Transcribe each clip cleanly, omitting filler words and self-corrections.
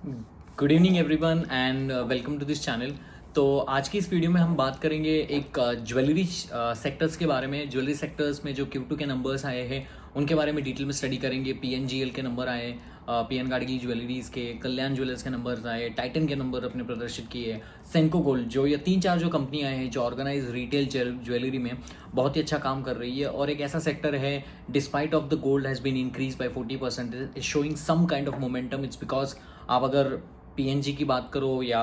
Good evening everyone and welcome to this channel. तो आज की इस वीडियो में हम बात करेंगे एक ज्वेलरी सेक्टर्स के बारे में। ज्वेलरी सेक्टर्स में जो Q2 के नंबर्स आए हैं उनके बारे में डिटेल में स्टडी करेंगे। PNGL के नंबर आए, PN गाडगिल ज्वेलरीज के, कल्याण ज्वेलर्स के नंबर्स आए, टाइटन के नंबर अपने प्रदर्शित किए, सेंको गोल्ड, जो ये 3-4 जो कंपनियां हैं जो ऑर्गेनाइज रिटेल ज्वेलरी में बहुत ही अच्छा काम कर रही है। और एक ऐसा सेक्टर है despite of the gold has been increase by 40%, is showing some kind of momentum. It's because आप अगर PNG की बात करो या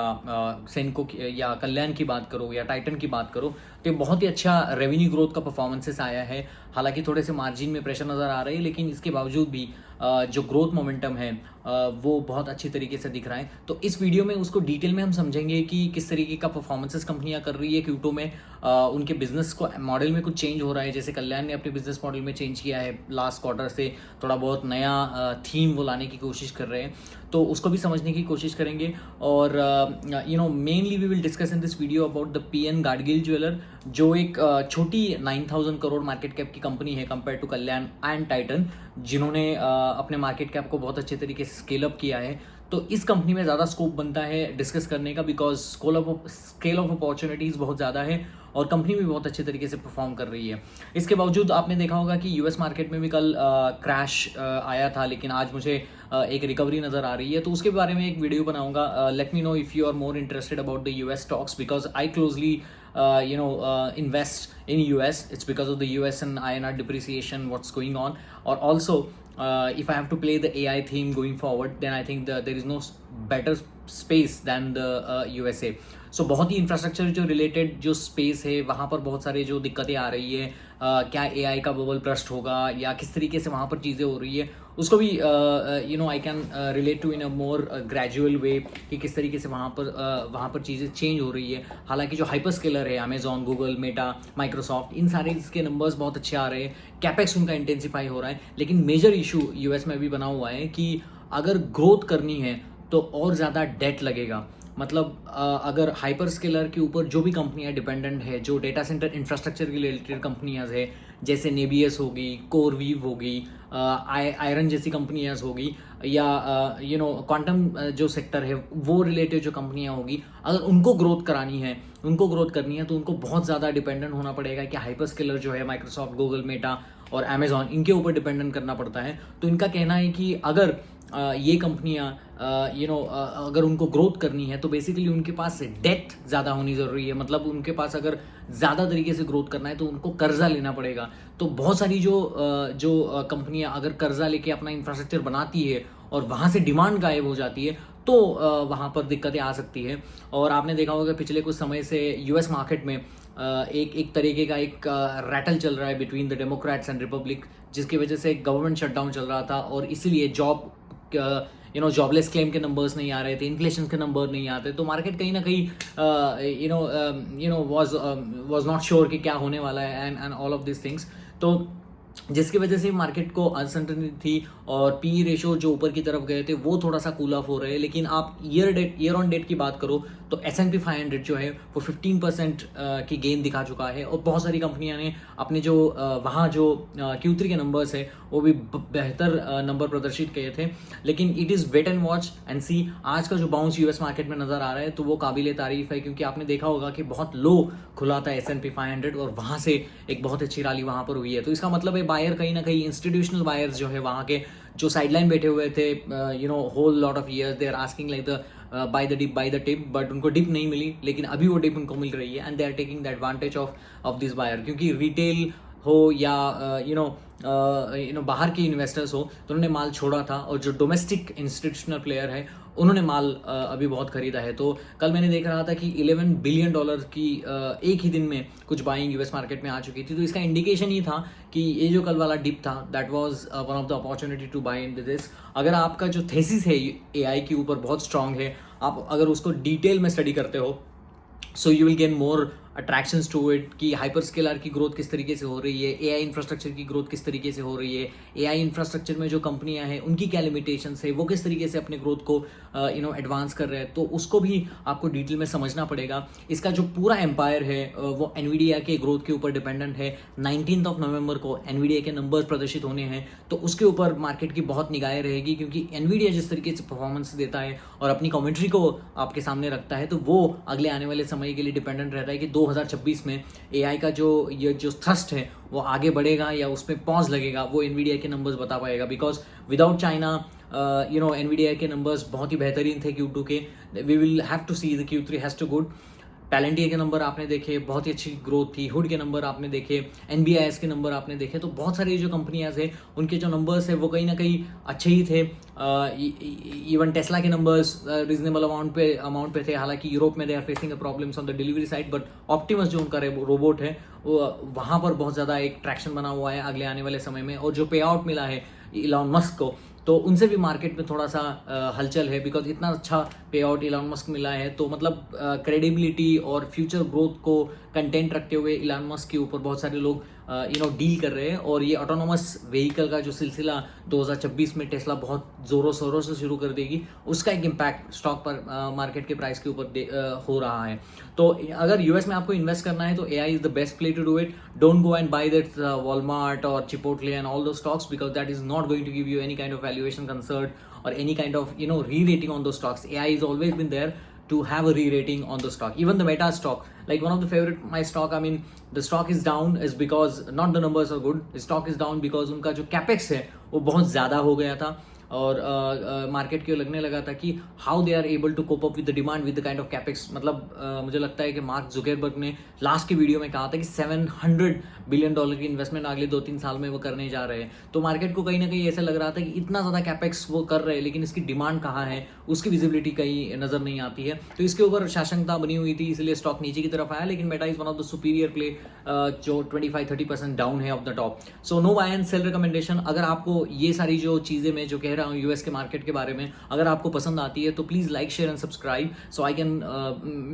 सेनको या कल्याण की बात करो या टाइटन की बात करो तो ये बहुत ही अच्छा रेवेन्यू ग्रोथ का परफॉर्मेंसेस आया है। हालांकि थोड़े से मार्जिन में प्रेशर नज़र आ रही है, लेकिन इसके बावजूद भी जो ग्रोथ मोमेंटम है वो बहुत अच्छी तरीके से दिख रहा है। तो इस वीडियो में उसको डिटेल में हम समझेंगे कि किस तरीके का परफॉर्मेंसेस कंपनियां कर रही है Q2 में। उनके बिजनेस को मॉडल में कुछ चेंज हो रहा है, जैसे कल्याण ने अपने बिजनेस मॉडल में चेंज किया है लास्ट क्वार्टर से, थोड़ा बहुत नया थीम वो लाने की कोशिश कर रहे हैं, तो उसको भी समझने की कोशिश करेंगे। और mainly we will discuss in this video about the PN Gadgil jeweller, जो एक छोटी 9,000 करोड़ मार्केट कैप की कंपनी है compare to Kalyan and Titan, जिन्होंने अपने मार्केट कैप को बहुत अच्छे तरीके से स्केल अप किया है। तो इस कंपनी में ज़्यादा स्कोप बनता है डिस्कस करने का, बिकॉज स्केल ऑफ अपॉर्चुनिटीज़ बहुत ज़्यादा है और कंपनी भी बहुत अच्छे तरीके से परफॉर्म कर रही है। इसके बावजूद आपने देखा होगा कि US मार्केट में भी कल क्रैश आया था, लेकिन आज मुझे एक रिकवरी नज़र आ रही है, तो उसके बारे में एक वीडियो बनाऊंगा। Let me know if you are more interested about the US stocks, because I closely invest in US. It's because of the US and INR depreciation, what's going on. Or also, if I have to play the AI theme going forward, then I think there is no better space than the USA. So बहुत ही infrastructure जो related जो space है वहाँ पर बहुत सारे जो दिक्कतें आ रही है, क्या AI का बबल ब्रस्ट होगा या किस तरीके से वहाँ पर चीज़ें हो रही है, उसको भी I can relate to in a more gradual way कि किस तरीके से वहाँ पर चीज़ें चेंज हो रही है। हालांकि जो हाइपर स्केलर है अमेजॉन, गूगल, मेटा, माइक्रोसॉफ्ट, इन सारे इसके नंबर्स बहुत अच्छे आ रहे हैं, कैपेक्स उनका इंटेंसिफाई हो रहा है, लेकिन मेजर इशू US में भी बना हुआ है कि अगर ग्रोथ करनी है तो और ज़्यादा डेट लगेगा। मतलब अगर हाइपर स्केलर के ऊपर जो भी कंपनियां डिपेंडेंट है, जो डेटा सेंटर इंफ्रास्ट्रक्चर रिलेटेड कंपनियां है, जैसे नेबियस होगी, कोरवीव होगी, आयरन जैसी कंपनियां होगी, या क्वांटम जो सेक्टर है वो रिलेटेड जो कंपनियां होगी, अगर उनको ग्रोथ करनी है तो उनको बहुत ज़्यादा डिपेंडेंट होना पड़ेगा कि हाइपर स्केलर जो है माइक्रोसॉफ्ट, गूगल, मेटा और अमेजॉन, इनके ऊपर डिपेंडेंट करना पड़ता है। तो इनका कहना है कि अगर ये कंपनियां अगर उनको ग्रोथ करनी है तो बेसिकली उनके पास डेट ज़्यादा होनी ज़रूरी है। मतलब उनके पास अगर ज़्यादा तरीके से ग्रोथ करना है तो उनको कर्जा लेना पड़ेगा। तो बहुत सारी जो कंपनियां अगर कर्जा लेके अपना इंफ्रास्ट्रक्चर बनाती है और वहाँ से डिमांड गायब हो जाती है तो वहाँ पर दिक्कतें आ सकती है। और आपने देखा होगा पिछले कुछ समय से US मार्केट में एक तरीके का एक रैटल चल रहा है between the Democrats and Republic, जिसकी वजह से गवर्नमेंट शटडाउन चल रहा था और इसीलिए जॉबलेस क्लेम के नंबर्स नहीं आ रहे थे, इन्फ्लेशन के नंबर नहीं आते, तो मार्केट कहीं ना कहीं वाज नॉट श्योर कि क्या होने वाला है and all of this things. तो जिसकी वजह से मार्केट को अनसर्टेनिटी थी और PE रेशो जो ऊपर की तरफ गए थे वो थोड़ा सा कूल ऑफ हो रहे हैं। लेकिन आप ईयर ऑन डेट की बात करो तो S&P 500 जो है वो 15% की गेन दिखा चुका है और बहुत सारी कंपनियां ने अपने जो वहाँ जो Q3 के नंबर्स है वो भी बेहतर नंबर प्रदर्शित किए थे। लेकिन it is wait and watch and see. आज का जो बाउंस US मार्केट में नज़र आ रहा है तो वो काबिल तारीफ है, क्योंकि आपने देखा होगा कि बहुत लो खुला था S&P 500 और वहाँ से एक बहुत अच्छी रैली वहाँ पर हुई है। तो इसका मतलब है बायर कहीं ना कहीं इंस्टीट्यूशनल बायर्स जो है वहाँ के जो साइडलाइन बैठे हुए थे whole lot of years, they are asking like the buy the tip, but उनको डिप नहीं मिली, लेकिन अभी वो डिप उनको मिल रही है and they are taking the advantage of this buyer. क्योंकि रिटेल हो या बाहर के इन्वेस्टर्स हो तो उन्होंने माल छोड़ा था और जो डोमेस्टिक इंस्टीट्यूशनल प्लेयर है उन्होंने माल अभी बहुत खरीदा है। तो कल मैंने देख रहा था कि $11 बिलियन की एक ही दिन में कुछ बाइंग US मार्केट में आ चुकी थी। तो इसका इंडिकेशन ये था कि ये जो कल वाला डिप था that was one of the opportunity to buy in this. अगर आपका जो थेसिस है AI के ऊपर बहुत स्ट्रांग है, आप अगर उसको डिटेल में स्टडी करते हो, so you will gain more attractions to it, कि हाइपर स्केलर की ग्रोथ किस तरीके से हो रही है, एआई इंफ्रास्ट्रक्चर की ग्रोथ किस तरीके से हो रही है, एआई इंफ्रास्ट्रक्चर में जो कंपनियां हैं उनकी क्या लिमिटेशंस है, वो किस तरीके से अपने ग्रोथ को एडवांस कर रहे हैं, तो उसको भी आपको डिटेल में समझना पड़ेगा। इसका जो पूरा एम्पायर है वो एनवीडिया के ग्रोथ के ऊपर डिपेंडेंट है। 19 नवंबर को एनवीडिया के नंबर्स प्रदर्शित होने हैं, तो उसके ऊपर मार्केट की बहुत निगाहें रहेगी, क्योंकि एनवीडिया जिस तरीके से परफॉर्मेंस देता है और अपनी कमेंट्री को आपके सामने रखता है, तो वो अगले आने वाले समय के लिए डिपेंडेंट रहता है कि 2026 में एआई का ये जो थ्रस्ट है वो आगे बढ़ेगा या उसमें पॉज लगेगा, वो एनवीडिया के नंबर्स बता पाएगा। बिकॉज विदाउट चाइना एनवीडिया के नंबर्स बहुत ही बेहतरीन थे Q2 के। We will have to see the Q3 has to good. Palantir के नंबर आपने देखे, बहुत ही अच्छी ग्रोथ थी। हुड के नंबर आपने देखे, एनबीआईएस के नंबर आपने देखे, तो बहुत सारी जो कंपनियां थे उनके जो नंबर्स है वो कहीं ना कहीं अच्छे ही थे। इवन टेस्ला के नंबर्स रीजनेबल अमाउंट पे थे। हालांकि यूरोप में they are facing a problems on the delivery side, but Optimus जो उनका रोबोट है वो वहाँ पर बहुत ज़्यादा एक ट्रैक्शन बना हुआ है अगले आने वाले समय में। और जो पे आउट मिला है इलॉन मस्क को, तो उनसे भी मार्केट में थोड़ा सा हलचल है, बिकॉज इतना अच्छा पे आउट इलॉन मस्क मिला है, तो मतलब क्रेडिबिलिटी और फ्यूचर ग्रोथ को कंटेंट रखते हुए इलॉन मस्क के ऊपर बहुत सारे लोग डील कर रहे हैं। और ये ऑटोनोमस व्हीकल का जो सिलसिला 2026 में टेस्ला बहुत ज़ोरों शोरों से शुरू कर देगी, उसका एक इम्पैक्ट स्टॉक पर मार्केट के प्राइस के ऊपर हो रहा है। तो अगर यूएस में आपको इन्वेस्ट करना है तो AI is the best play to do it. Don't go and buy that Walmart और Chipotle and all those stocks, because that is not going to give you any kind of valuation concert or any kind of re-rating on those stocks. AI has always been there to have a re-rating on the stock. Even the Meta stock, like one of the favorite my stock, I mean the stock is down is because not the numbers are good. The stock is down because उनका जो capex है वो बहुत ज़्यादा हो गया था, और मार्केट को लगने लगा था कि how they are able to cope up with the demand with the kind of capex. मतलब मुझे लगता है कि मार्क जुकरबर्ग ने लास्ट की वीडियो में कहा था कि $700 बिलियन की इन्वेस्टमेंट अगले 2-3 साल में वो करने जा रहे हैं। तो मार्केट को कहीं ना कहीं ऐसा लग रहा था कि इतना ज़्यादा कैपेक्स वो कर रहे हैं, लेकिन इसकी डिमांड कहाँ है, उसकी विजिबिलिटी कहीं नज़र नहीं आती है। तो इसके ऊपर शाशंकता बनी हुई थी, इसलिए स्टॉक नीचे की तरफ आया। लेकिन Meta is one of the superior play जो 25-30% डाउन है off the top. So no buy and sell recommendation. अगर आपको ये सारी जो चीज़ें मैं जो कह रहा हूँ यूएस के मार्केट के बारे में अगर आपको पसंद आती है, तो please like share and subscribe so I can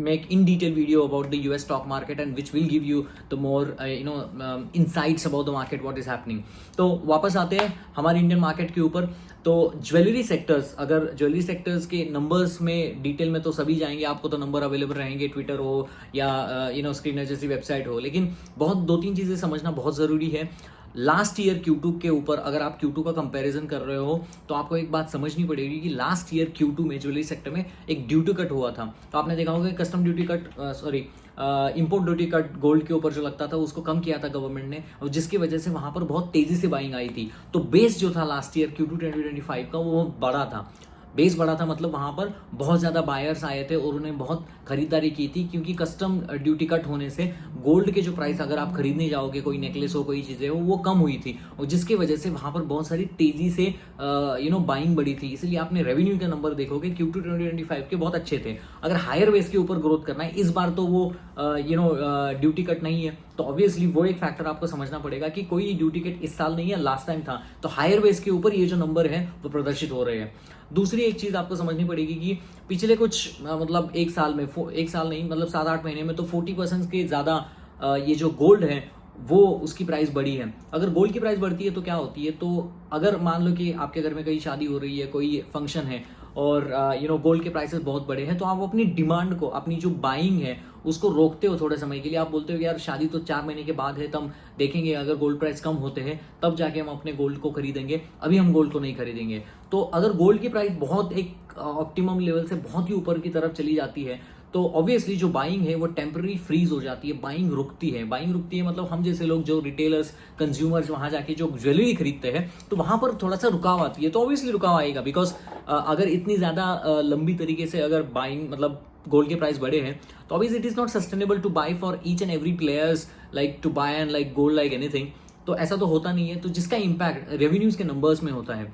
make in detail video about the US stock market and which will give you the more insights about the market what is happening. तो वापस आते हैं हमारे Indian market के ऊपर। तो jewellery sectors, अगर jewellery sectors के नंबर्स में डिटेल में तो सभी जाएंगे, आपको तो नंबर अवेलेबल रहेंगे, ट्विटर हो या स्क्रीनर जैसी वेबसाइट हो, लेकिन बहुत 2-3 चीज़ें समझना बहुत ज़रूरी है। लास्ट ईयर Q2 के ऊपर अगर आप Q2 का कंपैरिजन कर रहे हो तो आपको एक बात समझनी पड़ेगी कि लास्ट ईयर Q2 में ज्वेलरी सेक्टर में एक ड्यूटी कट हुआ था। तो आपने देखा होगा custom duty cut import duty cut gold के ऊपर जो लगता था उसको कम किया था गवर्नमेंट ने, और जिसकी वजह से वहां पर बहुत तेजी से बाइंग आई थी। तो बेस जो था लास्ट ईयर Q2 2025 का वो बड़ा था, बेस बड़ा था, मतलब वहाँ पर बहुत ज़्यादा बायर्स आए थे और उन्होंने बहुत खरीदारी की थी, क्योंकि कस्टम ड्यूटी कट होने से गोल्ड के जो प्राइस अगर आप खरीदने जाओगे, कोई नेकलेस हो कोई चीज़ें हो, वो कम हुई थी, और जिसकी वजह से वहाँ पर बहुत सारी तेज़ी से बाइंग बढ़ी थी। इसलिए आपने रेवेन्यू के नंबर देखोगे Q2 2025 के बहुत अच्छे थे। अगर हायर बेस के ऊपर ग्रोथ करना है इस बार, तो वो ड्यूटी कट नहीं है, तो ऑब्वियसली वो एक फैक्टर आपको समझना पड़ेगा कि कोई ड्यूटी कट इस साल नहीं है, लास्ट टाइम था, तो हायर बेस के ऊपर ये जो नंबर है वो प्रदर्शित हो रहे हैं। दूसरी एक चीज़ आपको समझनी पड़ेगी कि पिछले कुछ मतलब एक साल नहीं, मतलब 7-8 महीने में तो 40% के ज़्यादा ये जो गोल्ड है वो उसकी प्राइस बढ़ी है। अगर गोल्ड की प्राइस बढ़ती है तो क्या होती है, तो अगर मान लो कि आपके घर में कहीं शादी हो रही है, कोई फंक्शन है, और गोल्ड के प्राइसेस बहुत बड़े हैं, तो आप अपनी डिमांड को, अपनी जो बाइंग है उसको रोकते हो थोड़े समय के लिए। आप बोलते हो यार शादी तो 4 महीने के बाद है, तब देखेंगे, अगर गोल्ड प्राइस कम होते हैं तब जाके हम अपने गोल्ड को खरीदेंगे, अभी हम गोल्ड को नहीं खरीदेंगे। तो अगर गोल्ड की प्राइस बहुत एक ऑप्टिमम लेवल से बहुत ही ऊपर की तरफ चली जाती है, तो ऑब्वियसली जो बाइंग है वो टेम्पररी फ्रीज हो जाती है, बाइंग रुकती है। मतलब हम जैसे लोग जो रिटेलर्स, कंज्यूमर्स वहाँ जाके जो ज्वेलरी खरीदते हैं, तो वहाँ पर थोड़ा सा रुकाव आती है। तो ऑब्वियसली रुकाव आएगा, बिकॉज अगर इतनी ज़्यादा लंबी तरीके से अगर बाइंग मतलब गोल्ड के प्राइस बढ़े हैं, तो obviously it is not sustainable to buy for each and every players like to buy and like gold like anything. तो ऐसा तो होता नहीं है, तो जिसका इम्पैक्ट रेवेन्यूज़ के नंबर्स में होता है।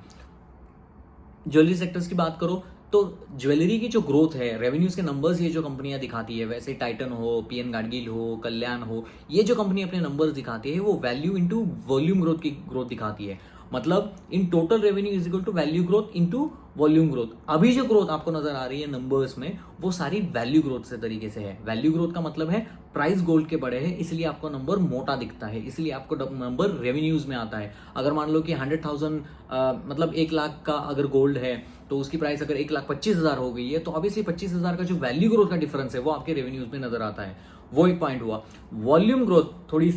ज्वेलरी सेक्टर्स की बात करो तो ज्वेलरी की जो ग्रोथ है, रेवेन्यूज़ के नंबर्स ये जो कंपनियां दिखाती है, वैसे टाइटन हो, पीएन गाडगिल हो, कल्याण हो, ये जो कंपनी अपने नंबर्स दिखाती है वो वैल्यू इनटू वॉल्यूम ग्रोथ की ग्रोथ दिखाती है। मतलब in total revenue is equal to value growth into volume growth. अभी जो ग्रोथ आपको नजर आ रही है नंबर्स में, वो सारी वैल्यू ग्रोथ से तरीके से है। वैल्यू ग्रोथ का मतलब है प्राइस गोल्ड के बड़े हैं, इसलिए आपको नंबर मोटा दिखता है, इसलिए आपको नंबर रेवेन्यूज में आता है। अगर मान लो कि 100,000 मतलब 1 लाख का अगर गोल्ड है, तो उसकी प्राइस अगर 1,25,000 हो गई है, तो ऑब्वियसली 25,000 का जो वैल्यू ग्रोथ का डिफरेंस है वो आपके रेवेन्यूज में नजर आता है। वो एक पॉइंट हुआ। वॉल्यूम ग्रोथ थोड़ी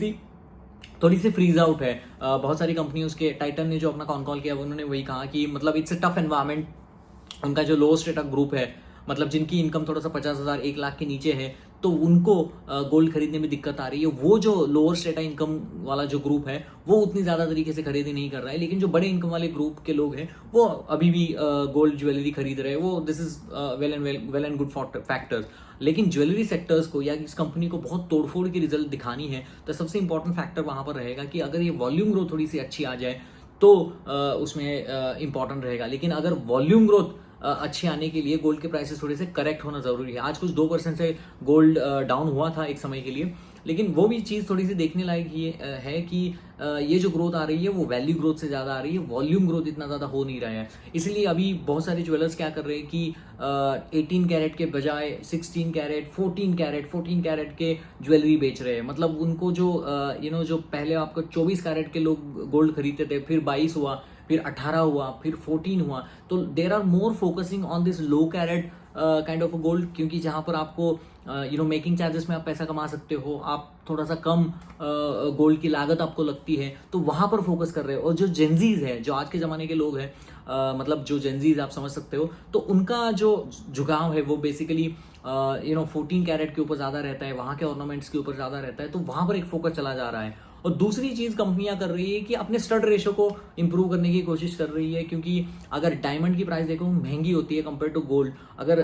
सी फ्रीज आउट है। बहुत सारी कंपनी, उसके टाइटन ने जो अपना कॉन कॉल किया, उन्होंने वही कहा कि मतलब इट्स अ टफ एनवायरमेंट। उनका जो लो स्टेटा ग्रुप है, मतलब जिनकी इनकम थोड़ा सा 50,000 1 लाख के नीचे है, तो उनको गोल्ड खरीदने में दिक्कत आ रही है। वो जो लोअर स्टेटा इनकम वाला जो ग्रुप है, वो उतनी ज़्यादा तरीके से खरीदी नहीं कर रहा है, लेकिन जो बड़े इनकम वाले ग्रुप के लोग हैं वो अभी भी गोल्ड ज्वेलरी खरीद रहे हैं। वो this is well and good factors. लेकिन ज्वेलरी सेक्टर्स को या इस कंपनी को बहुत तोड़फोड़ की रिजल्ट दिखानी है, तो सबसे इंपॉर्टेंट फैक्टर वहां पर रहेगा कि अगर ये वॉल्यूम ग्रोथ थोड़ी सी अच्छी आ जाए तो उसमें इंपॉर्टेंट रहेगा। लेकिन अगर वॉल्यूम ग्रोथ अच्छे आने के लिए गोल्ड के प्राइसेस थोड़े से करेक्ट होना जरूरी है। आज कुछ 2% से गोल्ड डाउन हुआ था एक समय के लिए, लेकिन वो भी चीज़ थोड़ी सी देखने लायक ये है कि ये जो ग्रोथ आ रही है वो वैल्यू ग्रोथ से ज़्यादा आ रही है, वॉल्यूम ग्रोथ इतना ज़्यादा हो नहीं रहा है। इसलिए अभी बहुत सारे ज्वेलर्स क्या कर रहे हैं कि 18 कैरेट के बजाय 16 कैरेट 14 कैरेट के ज्वेलरी बेच रहे हैं। मतलब उनको जो जो पहले आपको 24 कैरेट के लोग गोल्ड खरीदते थे, फिर 22 हुआ, फिर 18 हुआ, फिर 14 हुआ, तो there are more focusing on this low carat kind of gold, क्योंकि जहाँ पर आपको मेकिंग चार्जेस में आप पैसा कमा सकते हो, आप थोड़ा सा कम गोल्ड की लागत आपको लगती है, तो वहाँ पर फोकस कर रहे हो। और जो जेंजीज है, जो आज के ज़माने के लोग हैं, मतलब जो जेंजीज आप समझ सकते हो, तो उनका जो झुकाव है वो बेसिकली 14 कैरेट के ऊपर ज़्यादा रहता है, वहाँ के ऑर्नामेंट्स के ऊपर ज़्यादा रहता है, तो वहाँ पर एक फोकस चला जा रहा है। और दूसरी चीज कंपनियां कर रही है कि अपने स्टड रेशो को इंप्रूव करने की कोशिश कर रही है, क्योंकि अगर डायमंड की प्राइस देखो महंगी होती है कंपेयर टू गोल्ड। अगर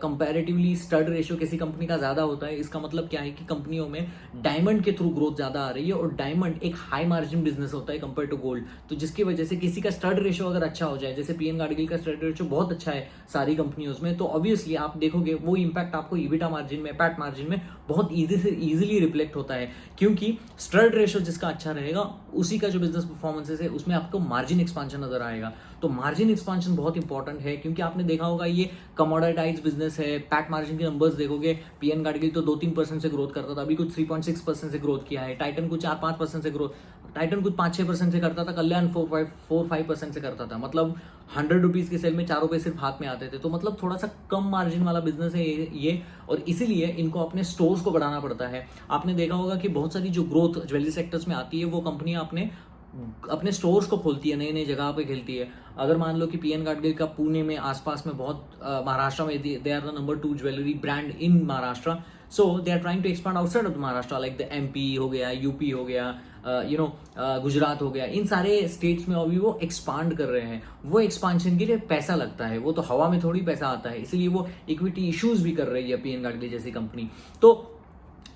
कंपैरेटिवली स्टड रेशो किसी कंपनी का ज्यादा होता है, इसका मतलब क्या है कि कंपनियों में डायमंड के थ्रू ग्रोथ ज्यादा आ रही है, और डायमंड एक हाई मार्जिन बिजनेस होता है कंपेयर टू गोल्ड। तो जिसकी वजह से किसी का स्टड रेशो अगर अच्छा हो जाए, जैसे पीएन गार्डगिल का स्टड रेशो बहुत अच्छा है सारी कंपनियों में, तो ऑब्वियसली आप देखोगे वो इंपैक्ट आपको ईबिटा मार्जिन में, पैट मार्जिन में बहुत इजीली रिफ्लेक्ट होता है, क्योंकि स्टड रेशो जिसका अच्छा रहेगा उसी का जो बिजनेस परफॉर्मेंसेस है उसमें आपको मार्जिन एक्सपांशन नजर आएगा। तो मार्जिन एक्सपांशन बहुत इंपॉर्टेंट है, क्योंकि आपने देखा होगा ये कमोडिटाइज बिजनेस है। पैट मार्जिन के नंबर्स देखोगे, पीएन गार्डगिल तो 2-3% से ग्रोथ करता था, अभी कुछ 3.6% से ग्रोथ किया है। टाइटन कुछ 4-5% से ग्रोथ, टाइटन कुछ 5-6% से करता था, कल्याण 4-5% से करता था। मतलब 100 रुपीज के सेल में 4 रुपए सिर्फ हाथ में आते थे। तो मतलब थोड़ा सा कम मार्जिन वाला बिजनेस है ये, और इसीलिए इनको अपने स्टोर्स को बढ़ाना पड़ता है। आपने देखा होगा कि बहुत सारी जो ग्रोथ ज्वेलरी सेक्टर्स में आती है, वो कंपनियां अपने स्टोर्स को खोलती है, नई नई जगह पे खेलती है। अगर मान लो कि पीएन गार्डगिल का पुणे में आसपास में बहुत महाराष्ट्र में they are the number 2 jewellery brand in Maharashtra, so they are trying to expand outside of Maharashtra, like the MP हो गया, यूपी हो गया, गुजरात हो गया। इन सारे स्टेट्स में अभी वो एक्सपांड कर रहे हैं। वो एक्सपांशन के लिए पैसा लगता है, वो तो हवा में थोड़ी पैसा आता है, इसलिए वो इक्विटी इश्यूज भी कर रही है पीएन गार्डगिल जैसी कंपनी। तो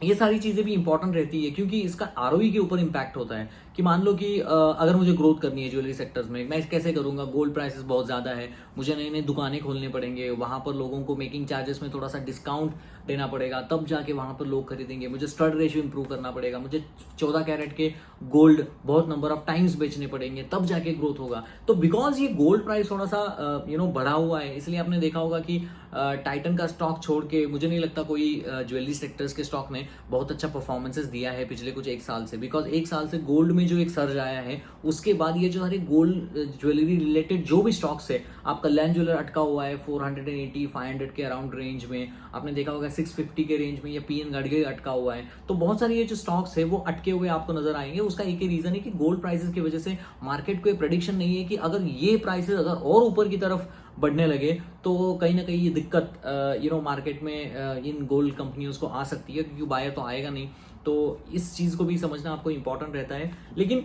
ये सारी चीजें भी इंपॉर्टेंट रहती है, क्योंकि इसका आरओई के ऊपर इंपैक्ट होता है कि मान लो कि अगर मुझे ग्रोथ करनी है ज्वेलरी सेक्टर्स में, मैं कैसे करूंगा? गोल्ड प्राइसेस बहुत ज़्यादा है, मुझे नई नई दुकानें खोलने पड़ेंगे, वहाँ पर लोगों को मेकिंग चार्जेस में थोड़ा सा डिस्काउंट देना पड़ेगा, तब जाके वहाँ पर लोग खरीदेंगे। मुझे स्टड रेशियो इंप्रूव करना पड़ेगा, मुझे 14 कैरेट के गोल्ड बहुत नंबर ऑफ टाइम्स बेचने पड़ेंगे, तब जाके ग्रोथ होगा। तो बिकॉज ये गोल्ड प्राइस थोड़ा सा बढ़ा हुआ है, इसलिए आपने देखा होगा कि टाइटन का स्टॉक छोड़ के मुझे नहीं लगता कोई ज्वेलरी सेक्टर्स के स्टॉक ने बहुत अच्छा परफॉर्मेंसेस दिया है पिछले कुछ 1 साल से। बिकॉज 1 साल से गोल्ड में जो एक सर्ज आया है, उसके बाद ये जो सारे गोल्ड ज्वेलरी रिलेटेड जो भी स्टॉक्स है, आप कल्याण ज्वेलर अटका हुआ है 480-500 के अराउंड रेंज में, आपने देखा होगा 650 के रेंज में, या पीएन गार्डगिल अटका हुआ है। तो बहुत सारे ये जो स्टॉक्स है वो अटके हुए आपको नजर आएंगे। उसका एक ही रीजन है कि गोल्ड प्राइसेस की वजह से मार्केट को प्रेडिक्शन नहीं है कि अगर ये प्राइसेस अगर और ऊपर की तरफ बढ़ने लगे तो कहीं ना कहीं ये दिक्कत मार्केट में इन गोल्ड कंपनियों को आ सकती है, क्योंकि बायर तो आएगा नहीं। तो इस चीज़ को भी समझना आपको इंपॉर्टेंट रहता है। लेकिन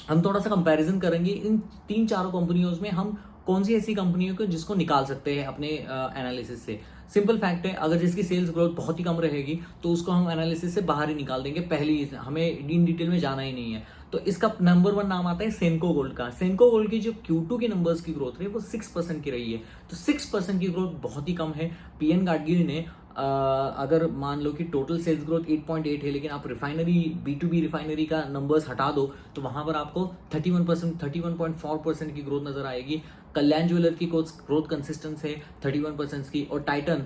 हम थोड़ा सा कंपैरिजन करेंगे इन 3-4 कंपनियों में, हम कौन सी ऐसी कंपनियों को जिसको निकाल सकते हैं अपने एनालिसिस से। सिंपल फैक्ट है, अगर जिसकी सेल्स ग्रोथ बहुत ही कम रहेगी तो उसको हम एनालिसिस से बाहर ही निकाल देंगे, पहली हमें इन डिटेल में जाना ही नहीं है। तो इसका नंबर 1 नाम आता है सेनको गोल्ड का। सेनको गोल्ड की जो Q2 के नंबर्स की ग्रोथ है वो 6% की रही है। तो 6% की ग्रोथ बहुत ही कम है। पीएन गार्डगिल ने अगर मान लो कि टोटल सेल्स ग्रोथ 8.8 है, लेकिन आप रिफाइनरी B2B रिफाइनरी का नंबर्स हटा दो तो वहाँ पर आपको 31%, 31.4% की ग्रोथ नज़र आएगी। कल्याण ज्वेलर की ग्रोथ कंसिस्टेंस है 31% की, और Titan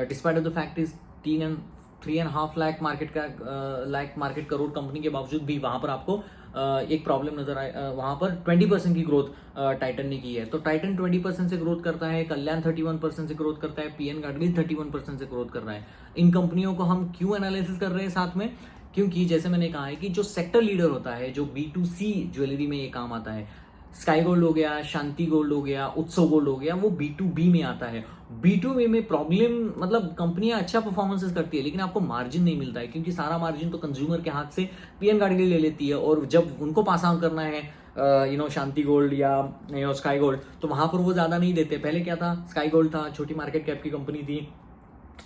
despite of the fact is 3.5 lakh market crore company के बावजूद भी वहाँ पर आपको एक प्रॉब्लम नजर आए, वहाँ पर 20% की ग्रोथ टाइटन ने की है। तो टाइटन 20% से ग्रोथ करता है, कल्याण 31% से ग्रोथ करता है, पीएन गाडगिल 31% से ग्रोथ कर रहा है। इन कंपनियों को हम क्यों एनालिसिस कर रहे हैं साथ में? क्योंकि जैसे मैंने कहा है कि जो सेक्टर लीडर होता है, जो B2C ज्वेलरी में ये काम आता है, स्काई गोल्ड हो गया, शांति गोल्ड हो गया, उत्सव गोल्ड हो गया, वो B2B में आता है। B2B में प्रॉब्लम मतलब कंपनियां अच्छा परफॉर्मेंसेस करती है लेकिन आपको मार्जिन नहीं मिलता है, क्योंकि सारा मार्जिन तो कंज्यूमर के हाथ से पीएन गाडगिल ले लेती है, और जब उनको पास ऑन करना है शांति गोल्ड या स्काई गोल्ड, तो वहां पर वो ज्यादा नहीं देते। पहले क्या था, स्काई गोल्ड था, छोटी मार्केट कैप की कंपनी थी,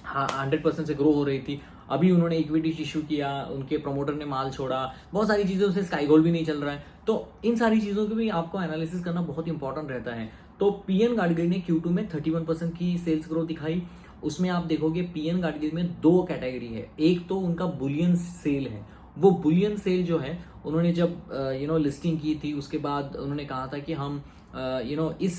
हाँ 100% से ग्रो हो रही थी। अभी उन्होंने इक्विटी इशू किया, उनके प्रमोटर ने माल छोड़ा, बहुत सारी चीज़ों से स्काई गोल्ड भी नहीं चल रहा है। तो इन सारी चीज़ों की भी आपको एनालिसिस करना बहुत इंपॉर्टेंट रहता है। तो पीएन गाडगिल ने Q2 में 31% की सेल्स ग्रोथ दिखाई। उसमें आप देखोगे पीएन गाडगिल में दो कैटेगरी है। एक तो उनका बुलियन सेल है, वो बुलियन सेल जो है उन्होंने जब लिस्टिंग की थी उसके बाद उन्होंने कहा था कि हम इस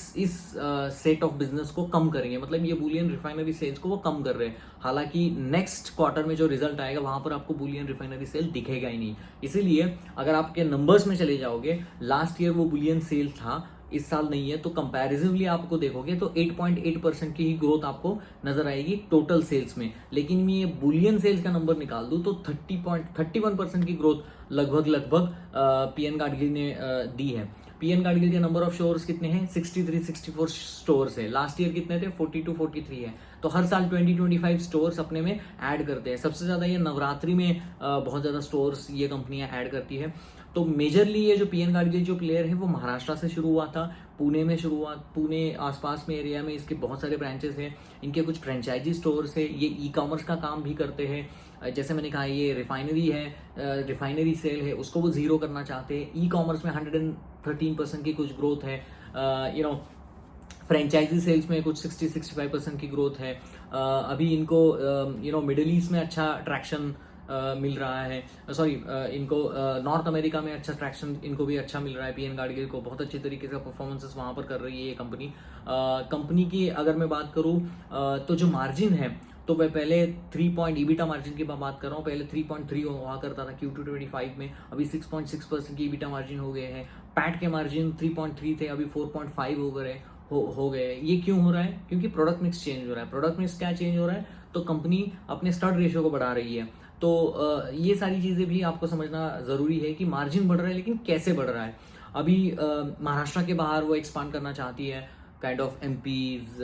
सेट ऑफ बिजनेस को कम करेंगे, मतलब ये बुलियन रिफाइनरी सेल्स को वो कम कर रहे हैं। हालांकि नेक्स्ट क्वार्टर में जो रिजल्ट आएगा वहां पर आपको बुलियन रिफाइनरी सेल दिखेगा ही नहीं। इसीलिए अगर आपके नंबर्स में चले जाओगे, लास्ट ईयर वो बुलियन सेल था, इस साल नहीं है, तो कंपैरेटिवली आपको देखोगे तो 8.8% की ही ग्रोथ आपको नजर आएगी टोटल सेल्स में। लेकिन मैं ये बुलियन सेल्स का नंबर निकाल दूं तो 31% की ग्रोथ लगभग पीएन गाडगिल ने दी है। पीएन गाडगिल के नंबर ऑफ स्टोर्स कितने हैं? 63-64 स्टोर्स है। लास्ट ईयर कितने थे? 42-43 है। तो हर साल 20-25 स्टोर्स अपने में ऐड करते हैं। सबसे ज़्यादा ये नवरात्रि में बहुत ज़्यादा स्टोर्स ये कंपनियां ऐड करती है। तो मेजरली ये जो पीएन गाडगिल जो प्लेयर है वो महाराष्ट्र से शुरू हुआ था, पुणे में शुरुआत, पुणे आसपास में एरिया में इसके बहुत सारे ब्रांचेस हैं, इनके कुछ फ्रेंचाइजी स्टोर्स है, ये ई कॉमर्स का काम भी करते हैं। जैसे मैंने कहा ये रिफाइनरी है, रिफाइनरी सेल है, उसको वो जीरो करना चाहते हैं। ई कॉमर्स में 113% की कुछ ग्रोथ है, फ्रेंचाइजी सेल्स में कुछ 60-65% की ग्रोथ है। अभी इनको मिडिल ईस्ट में अच्छा ट्रैक्शन मिल रहा है, सॉरी इनको नॉर्थ अमेरिका में अच्छा ट्रैक्शन इनको भी अच्छा मिल रहा है। पीएन गाडगिल को बहुत अच्छी तरीके से परफॉर्मेंसेस वहाँ पर कर रही है ये कंपनी की। अगर मैं बात करूँ तो जो मार्जिन है तो मैं पहले 3 ईबिटा मार्जिन की बात कर रहा हूँ, पहले 3.3 हुआ करता था Q2 25 में, अभी 6.6% की ईबिटा मार्जिन हो गए हैं। पैट के मार्जिन 3.3 थे, अभी 4.5 हो गए। ये क्यों हो रहा है? क्योंकि प्रोडक्ट मिक्स चेंज हो रहा है। प्रोडक्ट मिक्स क्या चेंज हो रहा है? तो कंपनी अपने स्टड रेशियो को बढ़ा रही है। तो ये सारी चीज़ें भी आपको समझना ज़रूरी है कि मार्जिन बढ़ रहा है लेकिन कैसे बढ़ रहा है। अभी महाराष्ट्र के बाहर वो एक्सपांड करना चाहती है, काइंड ऑफ MPs,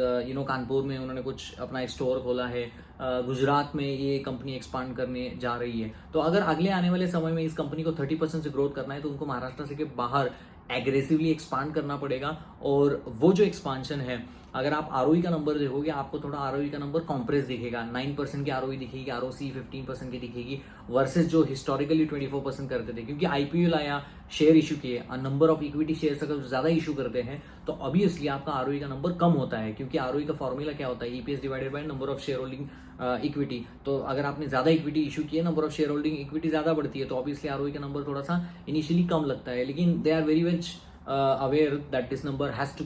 कानपुर में उन्होंने कुछ अपना एक स्टोर खोला है, गुजरात में ये कंपनी एक्सपांड करने जा रही है। तो अगर अगले आने वाले समय में इस कंपनी को 30% से ग्रोथ करना है तो उनको महाराष्ट्र से के बाहर एग्रेसिवली एक्सपांड करना पड़ेगा। और वो जो एक्सपांशन है, अगर आप ROE का नंबर देखोगे आपको थोड़ा ROE का नंबर कॉम्प्रेस दिखेगा, 9% की ROE दिखेगी, ROC 15% की दिखेगी, वर्सेस जो हिस्टोरिकली 24% करते थे। क्योंकि IPO लाया, शेयर इशू किए, नंबर ऑफ इक्विटी शेयर्स अगर ज़्यादा इशू करते हैं तो ऑब्वियसली आपका ROE का नंबर कम होता है, क्योंकि ROE का फॉर्मूला क्या होता है? EPS divided by number of share holding equity. तो अगर आपने ज़्यादा इक्विटी इशू किए, number of share holding equity ज़्यादा बढ़ती है, तो ऑब्वियसली ROE का नंबर थोड़ा सा इनिशियली कम लगता है। लेकिन they are very much aware that this number has to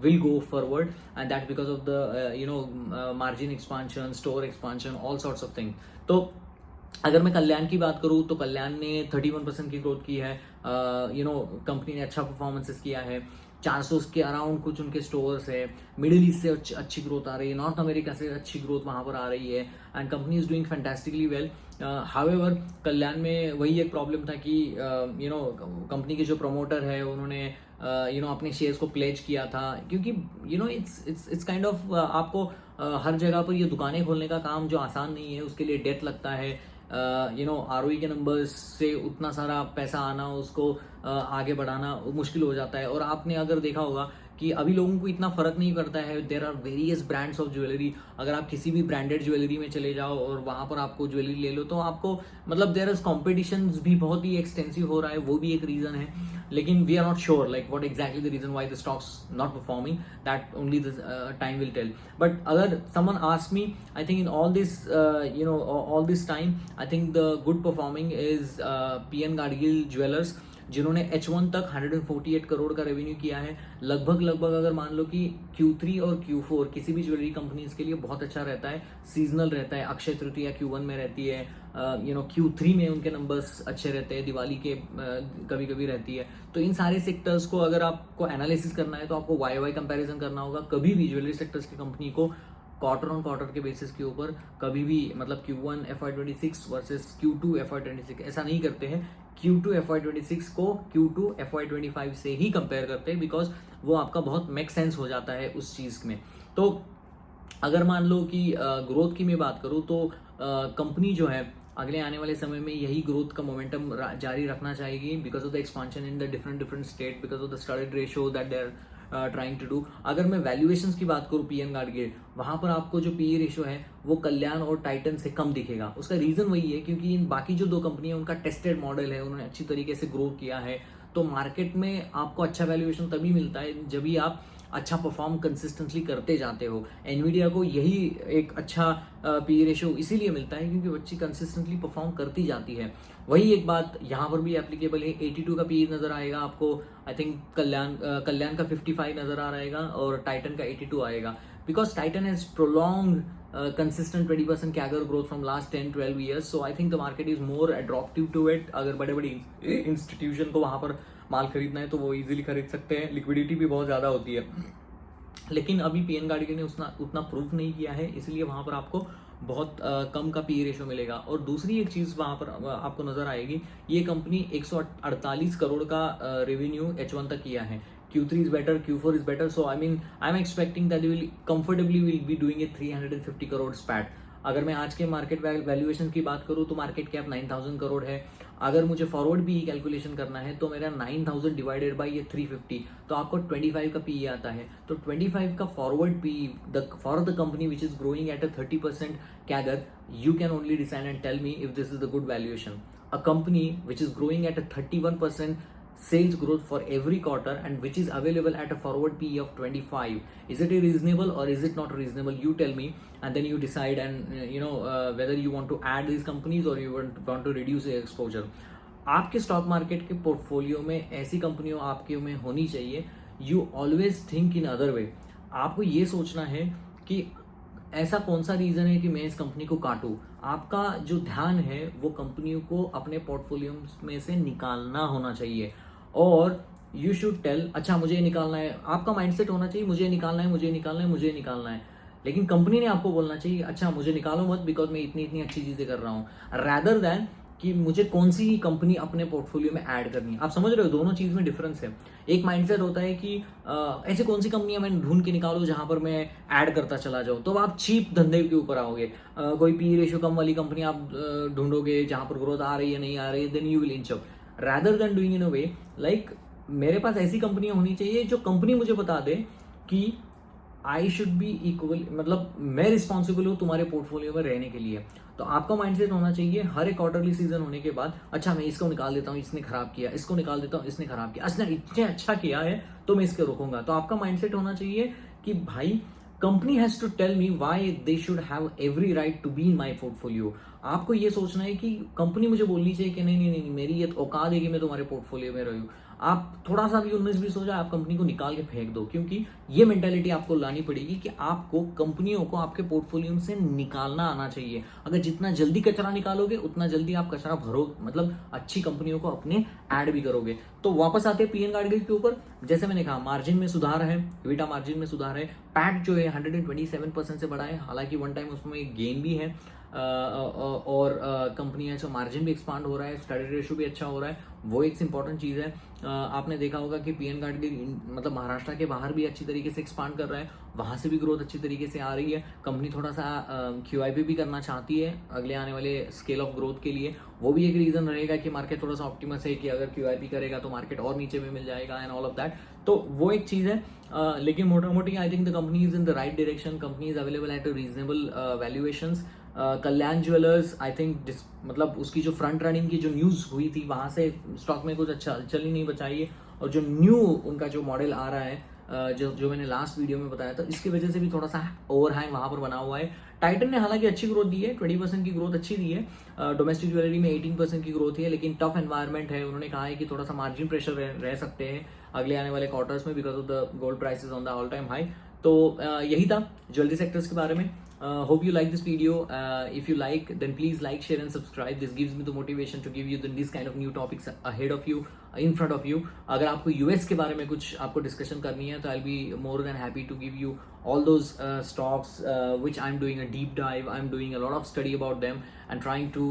will go forward, and that's because of the margin expansion, store expansion, all sorts of things. तो अगर मैं कल्याण की बात करूँ तो कल्याण ने 31% की ग्रोथ की है। कंपनी ने अच्छा परफॉर्मेंसेस किया है, 400 के अराउंड कुछ उनके स्टोर्स है, मिडिल ईस्ट से अच्छी ग्रोथ आ रही है, नॉर्थ अमेरिका से अच्छी ग्रोथ वहाँ पर आ रही है, and company is doing fantastically well. However Kalyan में वही एक प्रॉब्लम था कि कंपनी के जो प्रमोटर है उन्होंने अपने शेयर्स को प्लेज किया था, क्योंकि इट्स काइंड ऑफ आपको हर जगह पर ये दुकानें खोलने का काम जो आसान नहीं है, उसके लिए डेट लगता है। ROE के नंबर्स से उतना सारा पैसा आना, उसको आगे बढ़ाना मुश्किल हो जाता है। और आपने अगर देखा होगा कि अभी लोगों को इतना फर्क नहीं पड़ता है। There are various brands of jewellery. अगर आप किसी भी ब्रांडेड ज्वेलरी में चले जाओ और वहाँ पर आपको ज्वेलरी ले लो तो आपको मतलब देयर इज कॉम्पिटिशन भी बहुत ही एक्सटेंसिव हो रहा है, वो भी एक रीज़न है। लेकिन we are not sure like what exactly the reason why the stocks not performing, that only the time will tell. But अगर someone ask me, I think in all this all this time I think the good performing is PN Gadgil jewellers, जिन्होंने H1 तक 148 करोड़ का revenue किया है। लगभग अगर मान लो कि Q3 और Q4 किसी भी ज्वेलरी कंपनीज के लिए बहुत अच्छा रहता है, सीजनल रहता है, अक्षय तृतीया Q1 में रहती है, Q3 में उनके नंबर्स अच्छे रहते हैं, दिवाली के कभी कभी रहती है। तो इन सारे सेक्टर्स को अगर आपको एनालिसिस करना है तो आपको YY कंपैरिजन करना होगा। कभी भी ज्वेलरी सेक्टर्स की कंपनी को क्वार्टर ऑन क्वार्टर के बेसिस के ऊपर कभी भी मतलब Q1 FY26 versus Q2 FY26 ऐसा नहीं करते हैं। Q2 FY26 को Q2 FY25 से ही कंपेयर करते हैं, बिकॉज वो आपका बहुत मेक सेंस हो जाता है उस चीज़ में। तो अगर मान लो कि ग्रोथ की मैं बात करूँ तो कंपनी जो है अगले आने वाले समय में यही ग्रोथ का मोमेंटम जारी रखना चाहेगी, because of the expansion in the different state, because of the studied ratio that they are trying to do. अगर मैं वैल्यूएशंस की बात करूँ पीएन गाडगिल, वहाँ पर आपको जो पीई रेशियो है वो कल्याण और टाइटन से कम दिखेगा। उसका रीज़न वही है क्योंकि इन बाकी जो दो कंपनियां उनका टेस्टेड मॉडल है, उन्होंने अच्छी तरीके से ग्रो किया है। तो मार्केट में आपको अच्छा वैल्यूएशन तभी मिलता है जब भी आप अच्छा परफॉर्म कंसिस्टेंटली करते जाते हो। एनवीडिया को यही एक अच्छा पी रेशियो इसीलिए मिलता है क्योंकि बच्ची कंसिस्टेंटली परफॉर्म करती जाती है। वही एक बात यहाँ पर भी एप्लीकेबल है। 82 का पी नज़र आएगा आपको, आई थिंक कल्याण का 55 नज़र आ रहेगा और टाइटन का 82 आएगा, because Titan has prolong consistent 20% CAGR growth from last 10-12 years. So I think the market is more attractive to it. अगर बड़े बड़े इंस्टीट्यूशन को वहाँ पर माल खरीदना है तो वो इजीली खरीद सकते हैं, लिक्विडिटी भी बहुत ज़्यादा होती है। लेकिन अभी पीएन गाडगिल ने उतना प्रूफ नहीं किया है, इसलिए वहाँ पर आपको बहुत कम का पी रेशियो मिलेगा। और दूसरी एक चीज़ वहाँ पर आपको नज़र आएगी, ये कंपनी 148 करोड़ का रेवेन्यू H1 तक किया है। Q3 is better, Q4 is better, so I mean I'm expecting that they will comfortably be doing a 350 crore PAT। अगर मैं आज के मार्केट वैल्यूएशन की बात करूँ तो मार्केट कैप 9000 करोड़ है। अगर मुझे फॉरवर्ड भी कैलकुलेशन करना है तो मेरा 9000 डिवाइडेड बाई ये 350 तो आपको 25 का पी आता है। तो 25 का forward P for the company which is growing at a 30% CAGR, you can only decide and tell me if this is the good valuation. A company which is growing at a 31% sales growth for every quarter and which is available at a forward PE of 25, is it reasonable or is it not reasonable? You tell me and then you decide, and whether you want to add these companies or you want to reduce the exposure। आपके stock market के portfolio में ऐसी कंपनियों आपके में होनी चाहिए। You always think in other way. आपको ये सोचना है कि ऐसा कौन सा रीज़न है कि मैं इस कंपनी को काटूं। आपका जो ध्यान है वो कंपनियों को अपने पोर्टफोलियो में से निकालना होना चाहिए। और यू शुड टेल, अच्छा मुझे निकालना है, आपका माइंडसेट होना चाहिए मुझे निकालना है, मुझे निकालना है, मुझे निकालना है। लेकिन कंपनी ने आपको बोलना चाहिए अच्छा मुझे निकालो मत, बिकॉज मैं इतनी अच्छी चीज़ें कर रहा हूँ, रैदर दैन कि मुझे कौन सी कंपनी अपने पोर्टफोलियो में ऐड करनी है। आप समझ रहे हो, दोनों चीज़ में डिफरेंस है। एक माइंडसेट होता है कि ऐसे कौन सी कंपनियां मैं ढूंढ के निकालूं जहां पर मैं ऐड करता चला जाऊं, तो आप चीप धंधे के ऊपर आओगे। कोई पी रेशियो कम वाली कंपनी आप ढूंढोगे जहां पर ग्रोथ आ रही है नहीं आ रही है, then you will inch up, rather than doing in a way like मेरे पास ऐसी कंपनियां होनी चाहिए जो कंपनी मुझे बता दे कि आई शुड बी इक्वल, मतलब मैं रिस्पॉन्सिबल हूँ तुम्हारे पोर्टफोलियो में रहने के लिए। तो आपका माइंडसेट होना चाहिए हर एक क्वार्टरली सीजन होने के बाद, अच्छा मैं इसको निकाल देता हूँ, इसने खराब किया, इसको निकाल देता हूँ, इसने खराब किया, अच्छा इतने अच्छा किया है तो मैं इसके रोकूंगा। तो आपका माइंडसेट होना चाहिए कि भाई company has to tell me why they should have every right to be in my portfolio. आपको ये सोचना है कि कंपनी मुझे बोलनी चाहिए कि नहीं मेरी ये औकात है कि मैं तुम्हारे पोर्टफोलियो में रहूँ। आप थोड़ा सा भी 19-20 हो जाए आप कंपनी को निकाल के फेंक दो, क्योंकि ये मेंटालिटी आपको लानी पड़ेगी कि आपको कंपनियों को आपके पोर्टफोलियो से निकालना आना चाहिए। अगर जितना जल्दी कचरा निकालोगे उतना जल्दी आप कचरा भरोगे, मतलब अच्छी कंपनियों को अपने ऐड भी करोगे। तो वापस आते हैं पीएन गाडगिल के ऊपर। जैसे मैंने कहा मार्जिन में सुधार है, एबिटा मार्जिन में सुधार है, पैट जो है 127% से बढ़ा है, हालांकि वन टाइम उसमें एक गेन भी है, और कंपनी है जो मार्जिन भी एक्सपांड हो रहा है, स्टडी रेशियो भी अच्छा हो रहा है, वो एक इंपॉर्टेंट चीज़ है। आपने देखा होगा कि पीएन गाडगिल मतलब महाराष्ट्र के बाहर भी अच्छी तरीके से एक्सपांड कर रहा है, वहाँ से भी ग्रोथ अच्छी तरीके से आ रही है। कंपनी थोड़ा सा QIP भी करना चाहती है अगले आने वाले स्केल ऑफ ग्रोथ के लिए, वो भी एक रीज़न रहेगा कि मार्केट थोड़ा सा ऑप्टिमस है कि अगर QIP करेगा तो मार्केट और नीचे में मिल जाएगा एंड ऑल ऑफ दैट। तो वो एक चीज़ है। लेकिन मोटा मोटी आई think the company is in the right direction, company is available at a reasonable valuations. Kalyan jewellers I think मतलब उसकी जो फ्रंट रनिंग की जो न्यूज़ हुई थी वहाँ से स्टॉक में कुछ अच्छा चल ही नहीं बचाई है, और जो न्यू उनका जो मॉडल आ रहा है जो मैंने लास्ट वीडियो में बताया था, इसकी वजह से भी थोड़ा सा ओवरहैंग वहाँ पर बना हुआ है। टाइटन ने हालांकि अच्छी ग्रोथ दी है, 20% की ग्रोथ अच्छी दी है, डोमेस्टिक ज्वेलरी में 18% की ग्रोथ है, लेकिन टफ एनवायरनमेंट है। उन्होंने कहा है कि थोड़ा सा मार्जिन प्रेशर रह सकते हैं अगले आने वाले क्वार्टर्स में because of the gold prices on the all time high. तो यही था ज्वेलरी सेक्टर्स के बारे में। Hope you like this video. If you like, then please like, share and subscribe. This gives me the motivation to give you this kind of new topics ahead of you, in front of you. अगर आपको US के बारे में कुछ आपको discussion करनी है तो I'll be more than happy to give you all those stocks which I'm doing a deep dive. I'm doing a lot of study about them and trying to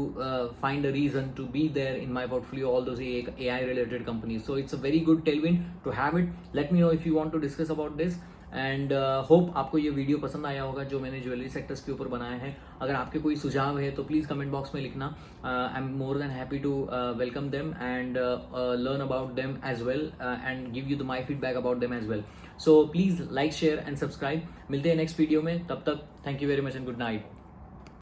find a reason to be there in my portfolio, all those AI related companies. So it's a very good tailwind to have it. Let me know if you want to discuss about this. And hope आपको ये video पसंद आया होगा जो मैंने jewellery sectors के ऊपर बनाया है। अगर आपके कोई सुझाव है तो प्लीज़ कमेंट बॉक्स में लिखना। I am more than happy to welcome them and learn about them as well and give you the my feedback about them as well. So please like, share and subscribe. मिलते हैं next video में, तब तक thank you very much and good night.